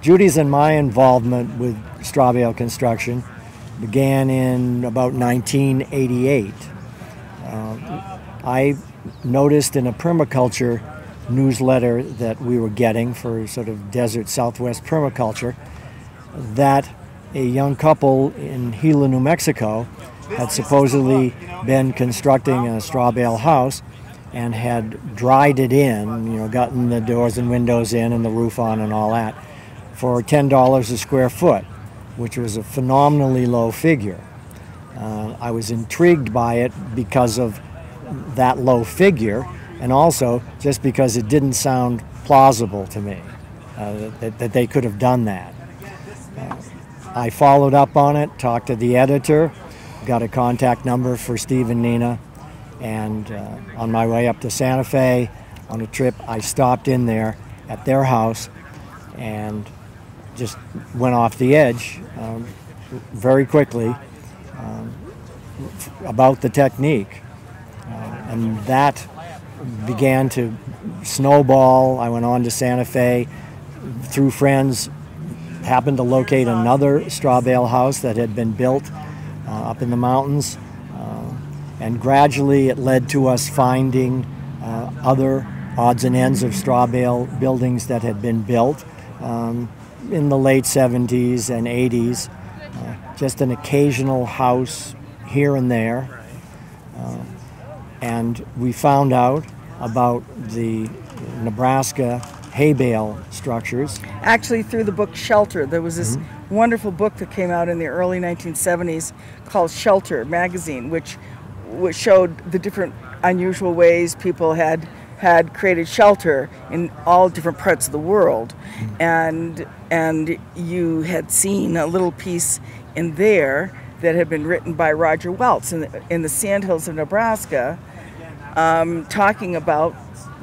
Judy's and my involvement with straw bale construction began in about 1988. I noticed in a permaculture newsletter that we were getting for sort of desert southwest permaculture that a young couple in Gila, New Mexico had supposedly been constructing a straw bale house and had dried it in, you know, gotten the doors and windows in and the roof on and all that, for $10 a square foot, which was a phenomenally low figure. I was intrigued by it because of that low figure, and also just because it didn't sound plausible to me that they could have done that. I followed up on it, talked to the editor, got a contact number for Steve and Nina, and on my way up to Santa Fe on a trip, I stopped in there at their house and just went off the edge very quickly about the technique. And that began to snowball. I went on to Santa Fe through friends, happened to locate another straw bale house that had been built up in the mountains, and gradually it led to us finding other odds and ends of straw bale buildings that had been built in the late 70s and 80s, just an occasional house here and there. And we found out about the Nebraska hay bale structures. Actually, through the book Shelter, there was this wonderful book that came out in the early 1970s called Shelter magazine, which showed the different unusual ways people had created shelter in all different parts of the world. And you had seen a little piece in there that had been written by Roger Welts in the Sandhills of Nebraska, talking about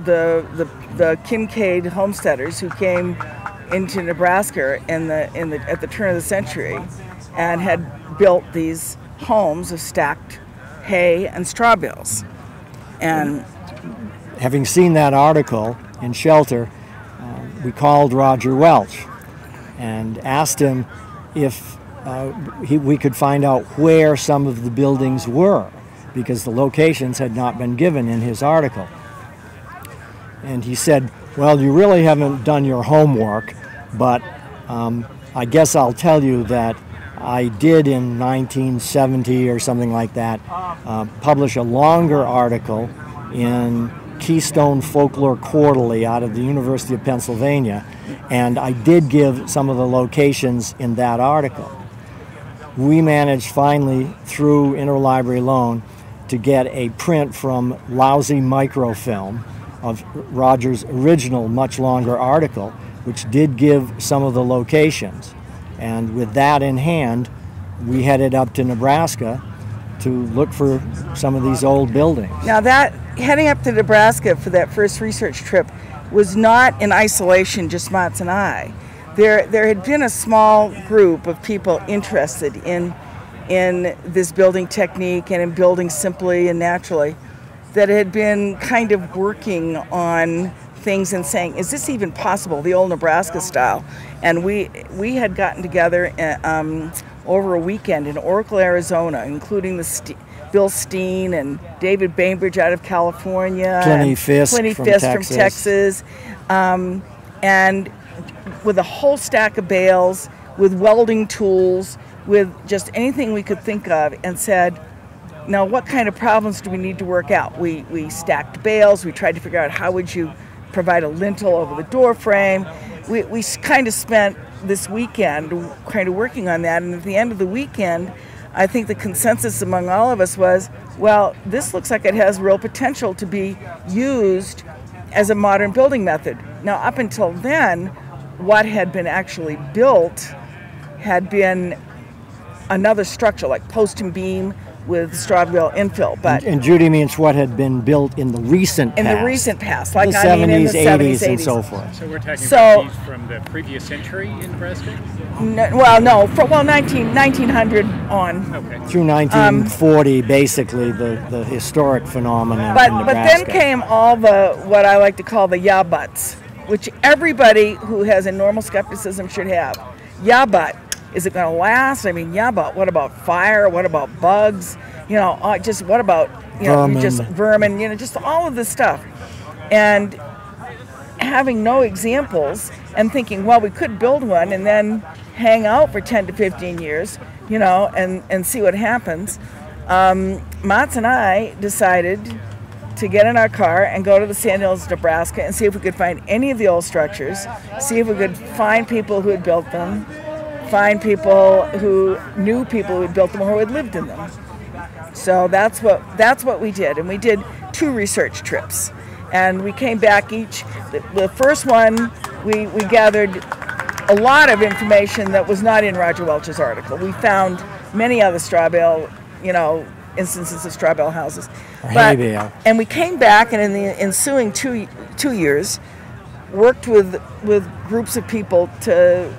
the Kincaid homesteaders who came into Nebraska at the turn of the century and had built these homes of stacked hay and straw bales. And having seen that article in Shelter, we called Roger Welch and asked him if we could find out where some of the buildings were, because the locations had not been given in his article. And he said, well, you really haven't done your homework, but I guess I'll tell you that I did in 1970 or something like that publish a longer article in Keystone Folklore Quarterly out of the University of Pennsylvania, and I did give some of the locations in that article. We managed finally, through interlibrary loan, to get a print from lousy microfilm of Roger's original, much longer article, which did give some of the locations. And with that in hand, we headed up to Nebraska to look for some of these old buildings. Now heading up to Nebraska for that first research trip was not in isolation, just Mats and I. There had been a small group of people interested in this building technique and in building simply and naturally that had been kind of working on things and saying, is this even possible, the old Nebraska style? And we had gotten together over a weekend in Oracle, Arizona, including Bill Steen and David Bainbridge out of California, Pliny Fisk from Texas, and with a whole stack of bales, with welding tools, with just anything we could think of, and said, now what kind of problems do we need to work out? We stacked bales, we tried to figure out how would you provide a lintel over the door frame. We kind of spent this weekend kind of working on that, and at the end of the weekend, I think the consensus among all of us was, well, this looks like it has real potential to be used as a modern building method. Now, up until then, what had been actually built had been another structure, like post and beam with straw bale infill. But and Judy means what had been built in the recent past. In the recent past, like the 70s, in the 70s, 80s, and so forth. So we're talking about these from the previous century in Nebraska? No, 1900 on. Okay. Through 1940, basically, the historic phenomenon in But Nebraska. then came all the, what I like to call the yeah buts. which everybody who has a normal skepticism should have. Yeah, but is it going to last? I mean, yeah, but what about fire? What about bugs? You know, just what about, you know, vermin. just vermin, you know, just all of this stuff. And having no examples and thinking, well, we could build one and then hang out for 10 to 15 years, you know, and see what happens. Mats and I decided to get in our car and go to the Sand Hills, Nebraska, and see if we could find any of the old structures, see if we could find people who had built them, find people who knew people who had built them or who had lived in them. So that's what we did, and we did 2 research trips. And we came back each, the first one, we gathered a lot of information that was not in Roger Welch's article. We found many other straw bale, you know, instances of straw bale houses. And we came back, and in the ensuing two years, worked with groups of people to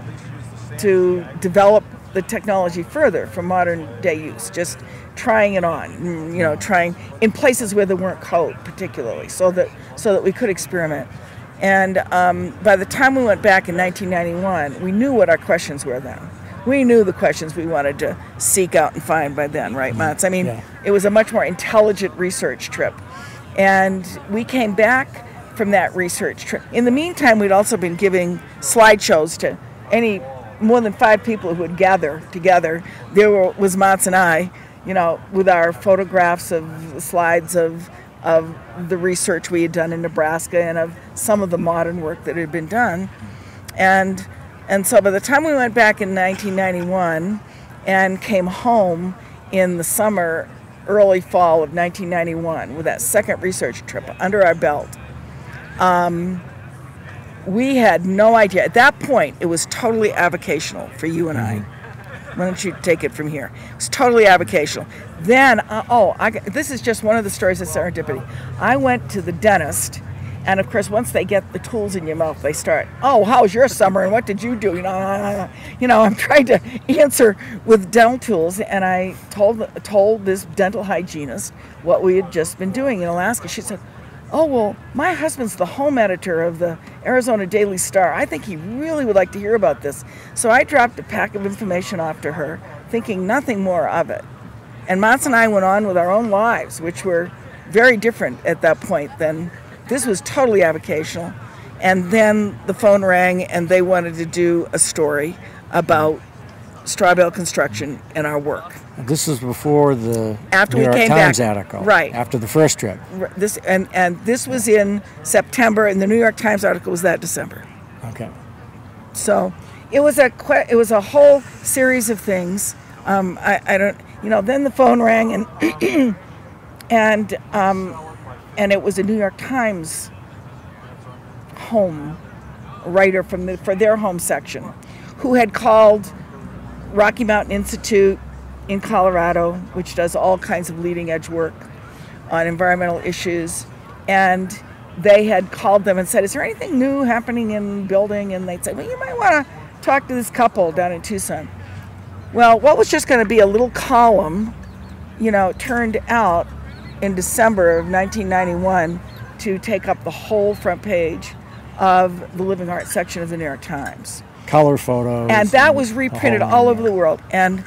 develop the technology further for modern day use, just trying it on, you know, trying in places where there weren't code particularly, so that we could experiment. And by the time we went back in 1991, we knew what our questions were then. We knew the questions we wanted to seek out and find by then, right, Mats? I mean, It was a much more intelligent research trip. And we came back from that research trip. In the meantime, we'd also been giving slideshows to more than 5 people who would gather together. There was Mats and I, you know, with our photographs of slides of the research we had done in Nebraska and of some of the modern work that had been done. And so by the time we went back in 1991 and came home in the summer, early fall of 1991 with that second research trip under our belt, we had no idea. At that point, it was totally avocational for you and I. Why don't you take it from here? It was totally avocational. Then, this is just one of the stories of serendipity. I went to the dentist, and of course, once they get the tools in your mouth, they start, oh, how was your summer, and what did you do? You know, I'm trying to answer with dental tools, and I told this dental hygienist what we had just been doing in Alaska. She said, oh, well, my husband's the home editor of the Arizona Daily Star. I think he really would like to hear about this. So I dropped a pack of information off to her, thinking nothing more of it. And Mats and I went on with our own lives, which were very different at that point than this was totally avocational. And then the phone rang, and they wanted to do a story about straw bale construction and our work. This is before the After New we York came Times back, article, right? After the first trip. This was in September, and the New York Times article was that December. Okay. So it was a whole series of things. I don't, you know. Then the phone rang, and and it was a New York Times home writer for their home section, who had called Rocky Mountain Institute in Colorado, which does all kinds of leading edge work on environmental issues, and they had called them and said, is there anything new happening in building? And they'd say, well, you might want to talk to this couple down in Tucson. Well, what was just going to be a little column, you know, turned out in December of 1991 to take up the whole front page of the Living Arts section of the New York Times. Color photos. And that was reprinted all over the world. And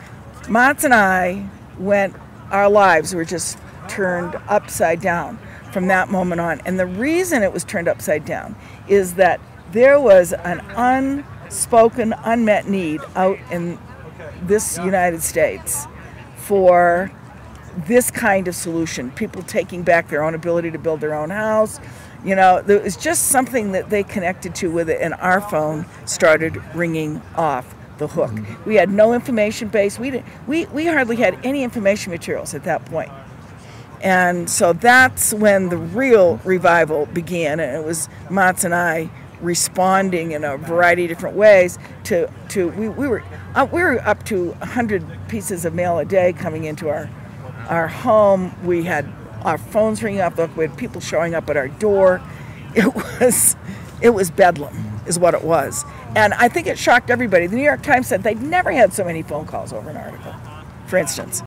Mats and I our lives were just turned upside down from that moment on. And the reason it was turned upside down is that there was an unspoken, unmet need out in this United States for this kind of solution. People taking back their own ability to build their own house. You know, there was just something that they connected to with it, and our phone started ringing off the hook. We had no information base. We hardly had any information materials at that point. And so that's when the real revival began, and it was Mats and I responding in a variety of different ways we were up to 100 pieces of mail a day coming into our home. We had our phones ringing up. We had people showing up at our door. It was bedlam, is what it was. And I think it shocked everybody. The New York Times said they'd never had so many phone calls over an article, for instance.